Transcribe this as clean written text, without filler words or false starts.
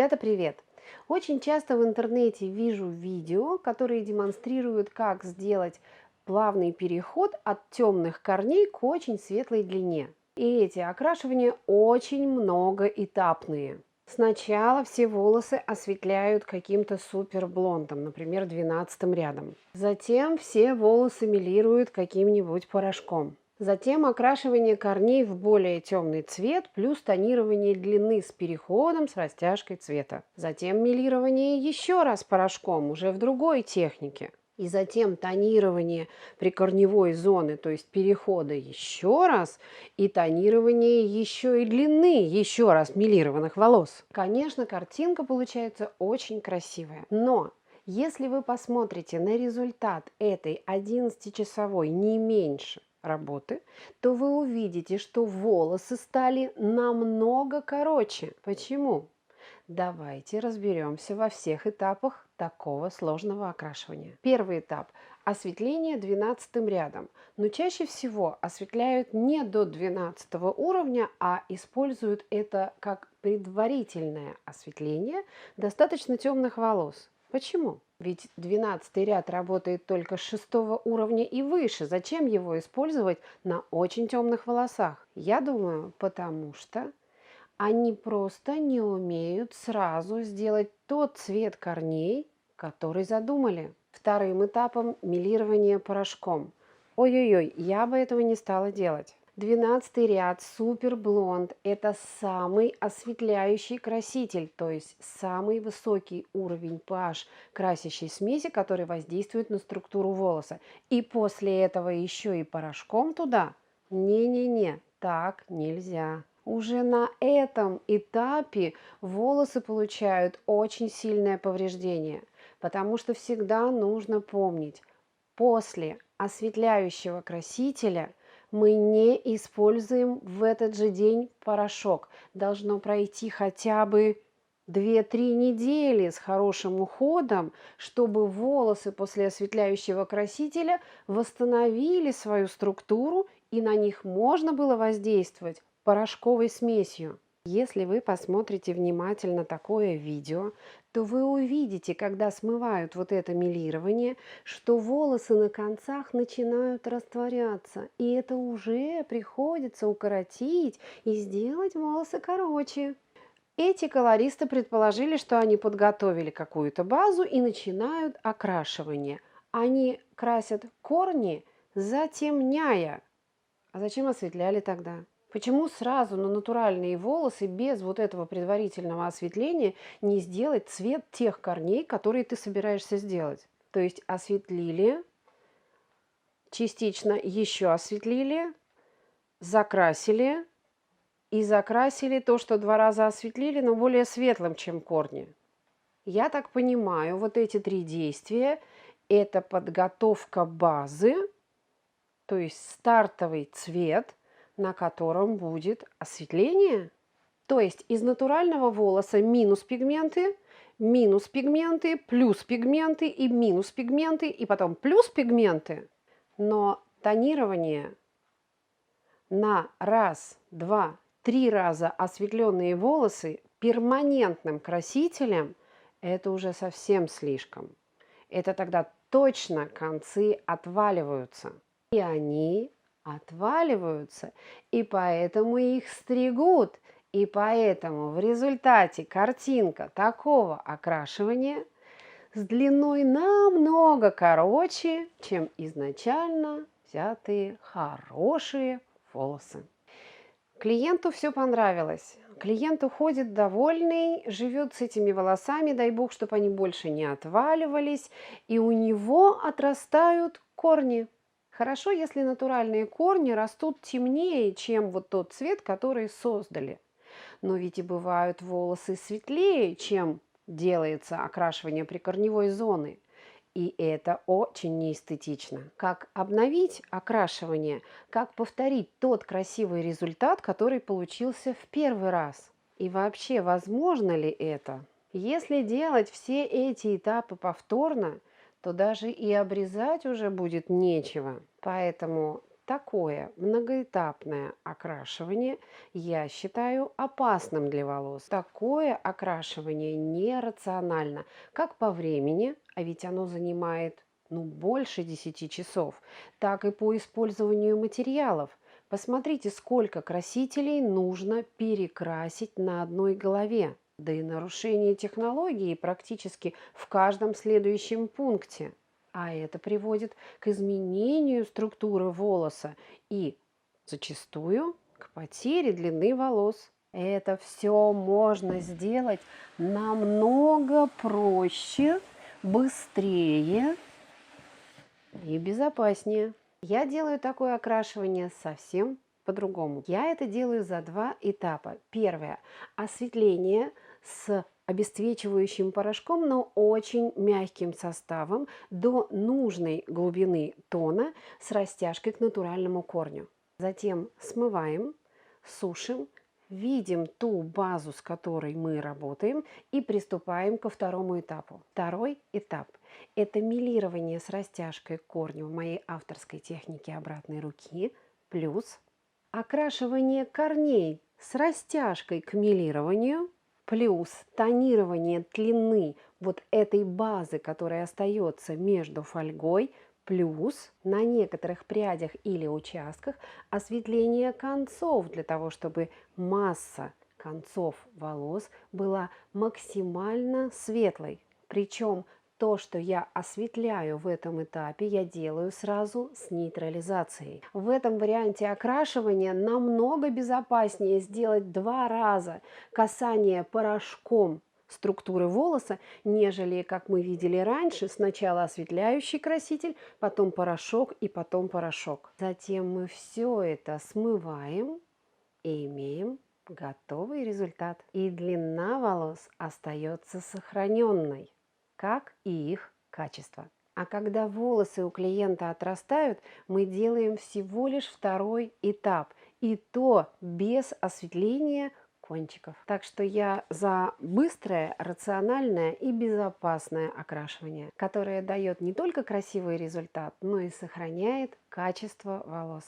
Ребята, привет! Очень часто в интернете вижу видео, которые демонстрируют, как сделать плавный переход от темных корней к очень светлой длине. И эти окрашивания очень многоэтапные. Сначала все волосы осветляют каким-то супер блондом, например, 12 рядом. Затем все волосы мелируют каким-нибудь порошком. Затем окрашивание корней в более темный цвет, плюс тонирование длины с переходом с растяжкой цвета. Затем мелирование еще раз порошком, уже в другой технике. И затем тонирование прикорневой зоны, то есть перехода еще раз, и тонирование еще и длины еще раз мелированных волос. Конечно, картинка получается очень красивая, но если вы посмотрите на результат этой 11-часовой не меньше работы, то вы увидите, что волосы стали намного короче. Почему? Давайте разберемся во всех этапах такого сложного окрашивания. Первый этап – осветление 12 рядом. Но чаще всего осветляют не до 12 уровня, а используют это как предварительное осветление достаточно темных волос. Почему? Ведь 12 ряд работает только с 6 уровня и выше. Зачем его использовать на очень темных волосах? Я думаю, потому что они просто не умеют сразу сделать тот цвет корней, который задумали. Вторым этапом мелирование порошком. Ой-ой-ой, я бы этого не стала делать. 12 ряд супер блонд – это самый осветляющий краситель, то есть самый высокий уровень pH красящей смеси, который воздействует на структуру волоса. И после этого еще и порошком туда? Не-не-не, так нельзя. Уже на этом этапе волосы получают очень сильное повреждение, потому что всегда нужно помнить, после осветляющего красителя мы не используем в этот же день порошок. Должно пройти хотя бы 2-3 недели с хорошим уходом, чтобы волосы после осветляющего красителя восстановили свою структуру и на них можно было воздействовать порошковой смесью. Если вы посмотрите внимательно такое видео, то вы увидите, когда смывают вот это мелирование, что волосы на концах начинают растворяться. И это уже приходится укоротить и сделать волосы короче. Эти колористы предположили, что они подготовили какую-то базу и начинают окрашивание. Они красят корни, затемняя. А зачем осветляли тогда? Почему сразу на натуральные волосы без вот этого предварительного осветления не сделать цвет тех корней, которые ты собираешься сделать? То есть осветлили, частично еще осветлили, закрасили и закрасили то, что 2 раза осветлили, но более светлым, чем корни. Я так понимаю, вот эти 3 действия – это подготовка базы, то есть стартовый цвет, на котором будет осветление. То есть из натурального волоса минус пигменты, плюс пигменты и минус пигменты, и потом плюс пигменты. Но тонирование на раз, два, 3 раза осветленные волосы перманентным красителем – это уже совсем слишком. Это тогда точно концы отваливаются. И они отваливаются, и поэтому их стригут. И поэтому в результате картинка такого окрашивания с длиной намного короче, чем изначально взятые хорошие волосы. Клиенту все понравилось. Клиент уходит довольный, живет с этими волосами, дай бог, чтобы они больше не отваливались, и у него отрастают корни. Хорошо, если натуральные корни растут темнее, чем вот тот цвет, который создали. Но ведь и бывают волосы светлее, чем делается окрашивание прикорневой зоны. И это очень неэстетично. Как обновить окрашивание, как повторить тот красивый результат, который получился в первый раз? И вообще, возможно ли это? Если делать все эти этапы повторно, то даже и обрезать уже будет нечего. Поэтому Такое многоэтапное окрашивание я считаю опасным для волос. Такое окрашивание нерационально, как по времени, а ведь оно занимает больше 10 часов, так и по использованию материалов. Посмотрите, сколько красителей нужно перекрасить на одной голове. Да и нарушение технологии практически в каждом следующем пункте. А это приводит к изменению структуры волоса и зачастую к потере длины волос. Это все можно сделать намного проще, быстрее и безопаснее. Я делаю такое окрашивание совсем по-другому. Я это делаю за два этапа. Первое – осветление с обесцвечивающим порошком, но очень мягким составом до нужной глубины тона с растяжкой к натуральному корню. Затем смываем, сушим, видим ту базу, с которой мы работаем, и приступаем ко второму этапу. Второй этап – это мелирование с растяжкой к корню в моей авторской технике обратной руки, плюс окрашивание корней с растяжкой к мелированию, плюс тонирование длины вот этой базы, которая остается между фольгой, плюс на некоторых прядях или участках осветление концов для того, чтобы масса концов волос была максимально светлой. Причем то, что я осветляю в этом этапе, я делаю сразу с нейтрализацией. В этом варианте окрашивания намного безопаснее сделать 2 раза касание порошком структуры волоса, нежели, как мы видели раньше, сначала осветляющий краситель, потом порошок и потом порошок. Затем мы все это смываем и имеем готовый результат. И длина волос остается сохраненной, как и их качество. А когда волосы у клиента отрастают, мы делаем всего лишь второй этап, и то без осветления кончиков. Так что я за быстрое, рациональное и безопасное окрашивание, которое дает не только красивый результат, но и сохраняет качество волос.